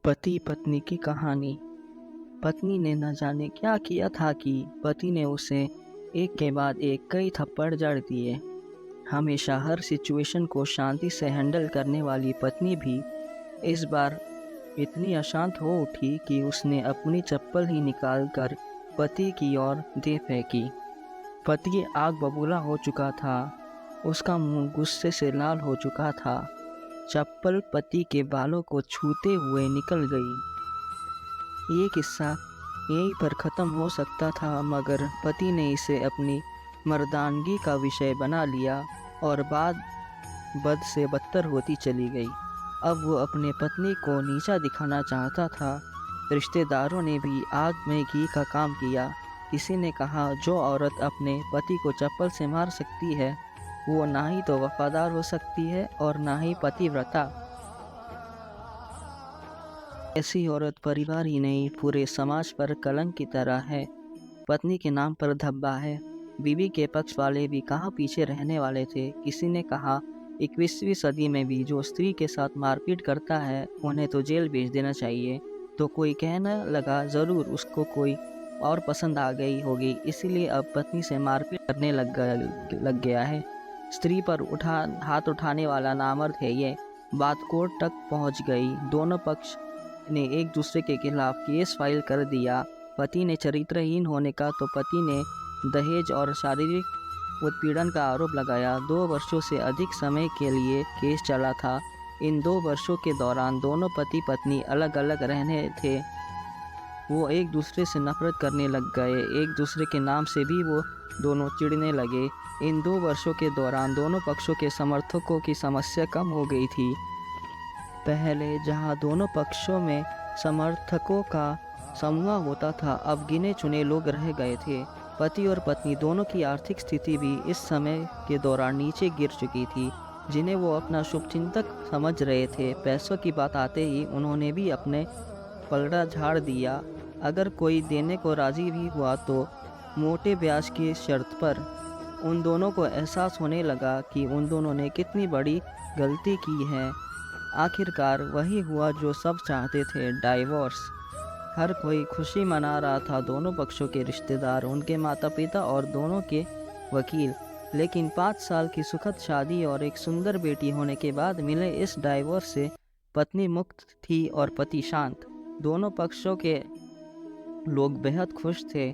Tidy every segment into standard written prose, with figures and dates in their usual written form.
पति पत्नी की कहानी। पत्नी ने न जाने क्या किया था कि पति ने उसे एक के बाद एक कई थप्पड़ जड़ दिए। हमेशा हर सिचुएशन को शांति से हैंडल करने वाली पत्नी भी इस बार इतनी अशांत हो उठी कि उसने अपनी चप्पल ही निकाल कर पति की ओर दे फेंकी। पति आग बबूला हो चुका था, उसका मुंह गुस्से से लाल हो चुका था। चप्पल पति के बालों को छूते हुए निकल गई। ये किस्सा यहीं पर ख़त्म हो सकता था, मगर पति ने इसे अपनी मर्दानगी का विषय बना लिया और बात बद से बदतर होती चली गई। अब वो अपने पत्नी को नीचा दिखाना चाहता था। रिश्तेदारों ने भी आग में घी का काम किया। किसी ने कहा, जो औरत अपने पति को चप्पल से मार सकती है वो ना ही तो वफादार हो सकती है और ना ही पतिव्रता। ऐसी औरत परिवार ही नहीं पूरे समाज पर कलंक की तरह है। पत्नी के नाम पर धब्बा है। बीवी के पक्ष वाले भी कहाँ पीछे रहने वाले थे। किसी ने कहा, 21वीं सदी में भी जो स्त्री के साथ मारपीट करता है उन्हें तो जेल भेज देना चाहिए। तो कोई कहने लगा, ज़रूर उसको कोई और पसंद आ गई होगी, इसीलिए अब पत्नी से मारपीट करने लग गया है। स्त्री पर हाथ उठाने वाला नामर्द है ये। बात कोर्ट तक पहुंच गई। दोनों पक्ष ने एक दूसरे के खिलाफ केस फाइल कर दिया। पति ने चरित्रहीन होने का तो पति ने दहेज और शारीरिक उत्पीड़न का आरोप लगाया। 2 वर्षों से अधिक समय के लिए केस चला था। इन 2 वर्षों के दौरान दोनों पति पत्नी अलग अलग रहने थे। वो एक दूसरे से नफरत करने लग गए, एक दूसरे के नाम से भी वो दोनों चिढ़ने लगे। इन 2 वर्षों के दौरान दोनों पक्षों के समर्थकों की समस्या कम हो गई थी। पहले जहां दोनों पक्षों में समर्थकों का समूह होता था, अब गिने चुने लोग रह गए थे। पति और पत्नी दोनों की आर्थिक स्थिति भी इस समय के दौरान नीचे गिर चुकी थी, जिन्हें वो अपना शुभचिंतक समझ रहे थे। पैसों की बात आते ही उन्होंने भी अपने पलड़ा झाड़ दिया। अगर कोई देने को राजी भी हुआ तो मोटे ब्याज की शर्त पर। उन दोनों को एहसास होने लगा कि उन दोनों ने कितनी बड़ी गलती की है। आखिरकार वही हुआ जो सब चाहते थे, डाइवोर्स। हर कोई खुशी मना रहा था, दोनों पक्षों के रिश्तेदार, उनके माता पिता और दोनों के वकील। लेकिन 5 साल की सुखद शादी और एक सुंदर बेटी होने के बाद मिले इस डाइवोर्स से पत्नी मुक्त थी और पति शांत। दोनों पक्षों के लोग बेहद खुश थे।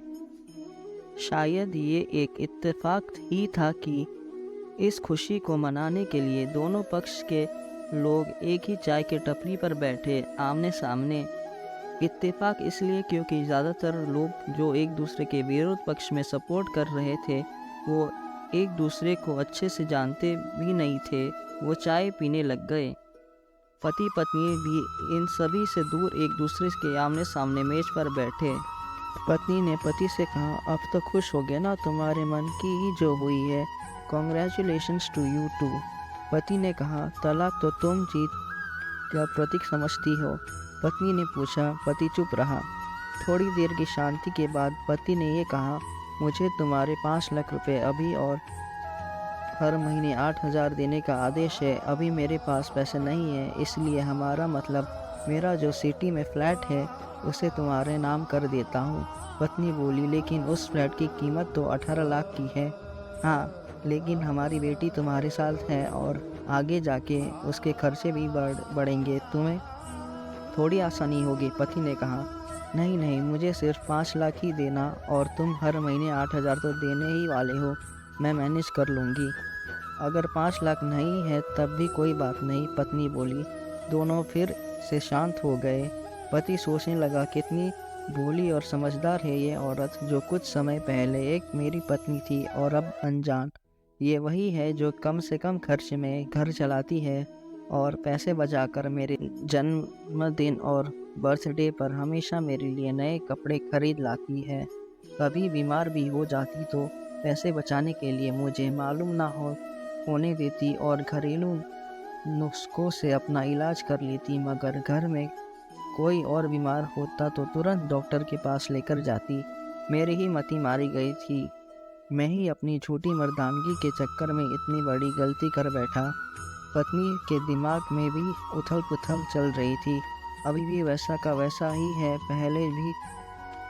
शायद ये एक इत्तेफाक ही था कि इस खुशी को मनाने के लिए दोनों पक्ष के लोग एक ही चाय के टपरी पर बैठे आमने सामने। इत्तेफाक इसलिए क्योंकि ज़्यादातर लोग जो एक दूसरे के विरोध पक्ष में सपोर्ट कर रहे थे वो एक दूसरे को अच्छे से जानते भी नहीं थे। वो चाय पीने लग गए। पति पत्नी भी इन सभी से दूर एक दूसरे के आमने सामने मेज पर बैठे। पत्नी ने पति से कहा, अब तो खुश हो गए ना, तुम्हारे मन की ही जो हुई है। Congratulations to you too. पति ने कहा, तलाक तो तुम जीत का प्रतीक समझती हो। पत्नी ने पूछा। पति चुप रहा। थोड़ी देर की शांति के बाद पति ने ये कहा, मुझे तुम्हारे 5 लाख रुपए अभी और हर महीने 8,000 देने का आदेश है। अभी मेरे पास पैसे नहीं है, इसलिए हमारा मतलब मेरा जो सिटी में फ्लैट है उसे तुम्हारे नाम कर देता हूँ। पत्नी बोली, लेकिन उस फ्लैट की कीमत तो 18 लाख की है। हाँ, लेकिन हमारी बेटी तुम्हारे साथ है और आगे जाके उसके खर्चे भी बढ़ेंगे, तुम्हें थोड़ी आसानी होगी। पति ने कहा, नहीं नहीं, मुझे सिर्फ 5 लाख ही देना और तुम हर महीने 8,000 तो देने ही वाले हो, मैं मैनेज कर लूँगी। अगर 5 लाख नहीं है तब भी कोई बात नहीं, पत्नी बोली। दोनों फिर से शांत हो गए। पति सोचने लगा, कितनी भोली और समझदार है ये औरत, जो कुछ समय पहले एक मेरी पत्नी थी और अब अनजान। ये वही है जो कम से कम खर्च में घर चलाती है और पैसे बचाकर मेरे जन्मदिन और बर्थडे पर हमेशा मेरे लिए नए कपड़े खरीद लाती है। कभी बीमार भी हो जाती तो पैसे बचाने के लिए मुझे मालूम ना होने देती और घरेलू नुस्खों से अपना इलाज कर लेती। मगर घर में कोई और बीमार होता तो तुरंत डॉक्टर के पास लेकर जाती। मेरी ही मति मारी गई थी। मैं ही अपनी झूठी मर्दानगी के चक्कर में इतनी बड़ी गलती कर बैठा। पत्नी के दिमाग में भी उथल पुथल चल रही थी। अभी भी वैसा का वैसा ही है। पहले भी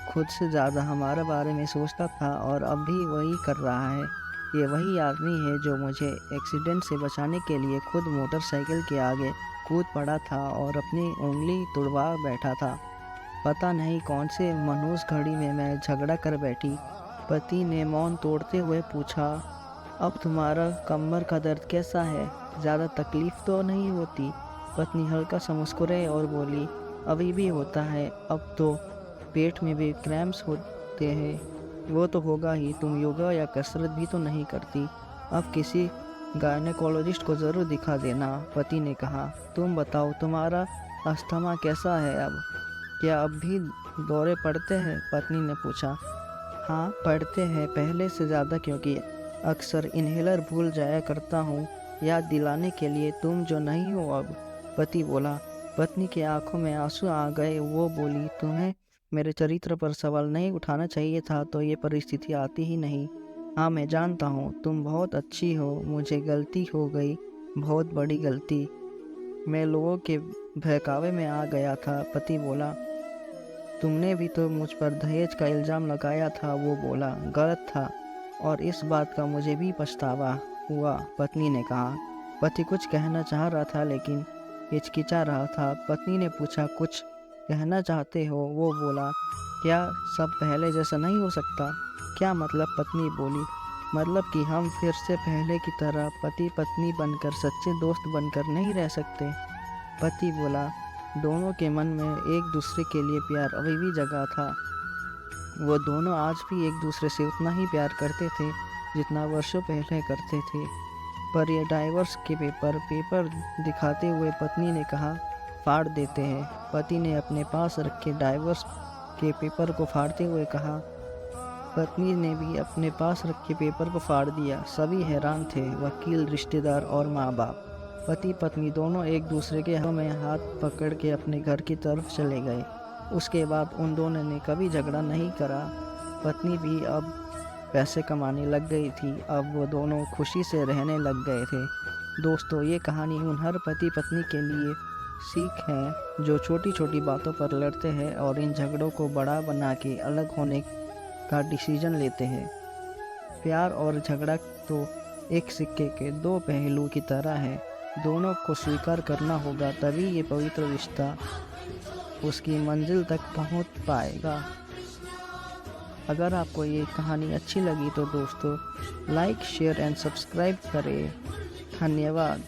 खुद से ज़्यादा हमारे बारे में सोचता था और अब भी वही कर रहा है। ये वही आदमी है जो मुझे एक्सीडेंट से बचाने के लिए खुद मोटरसाइकिल के आगे कूद पड़ा था और अपनी उंगली तुड़वा बैठा था। पता नहीं कौन से मनहूस घड़ी में मैं झगड़ा कर बैठी। पति ने मौन तोड़ते हुए पूछा, अब तुम्हारा कमर का दर्द कैसा है? ज़्यादा तकलीफ़ तो नहीं होती? पत्नी हल्का सा मुस्कुराई और बोली, अभी भी होता है, अब तो पेट में भी क्रैम्प्स होते हैं। वो तो होगा ही, तुम योगा या कसरत भी तो नहीं करती। अब किसी गायनेकोलॉजिस्ट को ज़रूर दिखा देना, पति ने कहा। तुम बताओ, तुम्हारा अस्थमा कैसा है अब? क्या अब भी दौरे पड़ते हैं? पत्नी ने पूछा। हाँ, पड़ते हैं, पहले से ज़्यादा, क्योंकि अक्सर इन्हेलर भूल जाया करता हूँ याद दिलाने के लिए, तुम जो नहीं हो अब, पति बोला। पत्नी की आंखों में आंसू आ गए। वो बोली, तुम्हें मेरे चरित्र पर सवाल नहीं उठाना चाहिए था तो ये परिस्थिति आती ही नहीं। हाँ, मैं जानता हूँ तुम बहुत अच्छी हो, मुझे गलती हो गई, बहुत बड़ी गलती। मैं लोगों के बहकावे में आ गया था, पति बोला। तुमने भी तो मुझ पर दहेज का इल्ज़ाम लगाया था, वो बोला। गलत था और इस बात का मुझे भी पछतावा हुआ, पत्नी ने कहा। पति कुछ कहना चाह रहा था लेकिन हिचकिचा रहा था। पत्नी ने पूछा, कुछ कहना चाहते हो? वो बोला, क्या सब पहले जैसा नहीं हो सकता? क्या मतलब? पत्नी बोली, मतलब कि हम फिर से पहले की तरह पति पत्नी बनकर, सच्चे दोस्त बनकर नहीं रह सकते? पति बोला, दोनों के मन में एक दूसरे के लिए प्यार अभी भी जगा था। वो दोनों आज भी एक दूसरे से उतना ही प्यार करते थे जितना वर्षों पहले करते थे। पर यह डाइवोर्स के पेपर दिखाते हुए पत्नी ने कहा, फाड़ देते हैं। पति ने अपने पास रखे डाइवोर्स के पेपर को फाड़ते हुए कहा। पत्नी ने भी अपने पास रखे पेपर को फाड़ दिया। सभी हैरान थे, वकील, रिश्तेदार और माँ बाप। पति पत्नी दोनों एक दूसरे के हाथों में हाथ पकड़ के अपने घर की तरफ चले गए। उसके बाद उन दोनों ने कभी झगड़ा नहीं करा। पत्नी भी अब पैसे कमाने लग गई थी। अब वो दोनों खुशी से रहने लग गए थे। दोस्तों, ये कहानी उन हर पति पत्नी के लिए सीख है जो छोटी छोटी बातों पर लड़ते हैं और इन झगड़ों को बड़ा बना के अलग होने का डिसीजन लेते हैं। प्यार और झगड़ा तो एक सिक्के के दो पहलू की तरह है। दोनों को स्वीकार करना होगा, तभी ये पवित्र रिश्ता उसकी मंजिल तक पहुंच पाएगा। अगर आपको ये कहानी अच्छी लगी तो दोस्तों लाइक, शेयर एंड सब्सक्राइब करें। धन्यवाद।